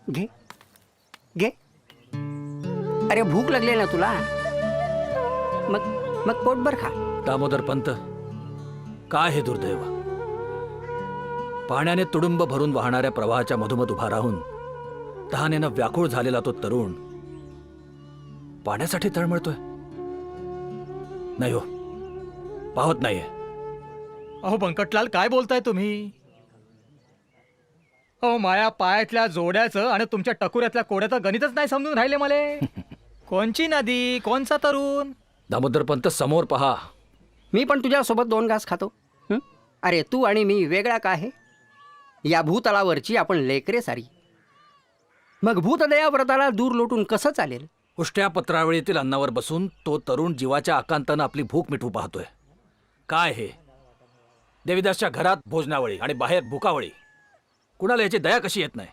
घे घे. अरे भूक लागली ना तुला, मग मग पोटभर खा. दामोदर पंत, काय हे दुर्दैव. पाण्याने तुडुंब भरून वाहणाऱ्या प्रवाहाच्या मधोमध उभा राहून तहानेनं व्याकुळ झालेला तो तरुण पाण्यासाठी तळमळतोय. नाही हो, पाहत नाहीये. अहो बंकटलाल, काय बोलताय तुम्ही? अहो माया पायातल्या जोड्याचं आणि तुमच्या टकुऱ्यातल्या कोड्याचं गणितच नाही समजून राहिले मले. कोणची नदी, कोणचा तरुण? दामोदर पंत, समोर पहा. मी पण तुझ्यासोबत 2 घास खातो. अरे तू आणि मी वेगळा का आहे? या भूतलावरची आपण लेकरे सारी. मग भूतदया व्रताला दूर लोटून कसं चालेल? उष्ट्या पत्रावळीतील अन्नावर बसून तो तरुण जीवाच्या आकांतानं आपली भूक मिटवू पाहतोय. काय हे देवीदासच्या घरात भोजनावळी आणि बाहेर भुकावळी. कुणाला याची दया कशी येत नाही?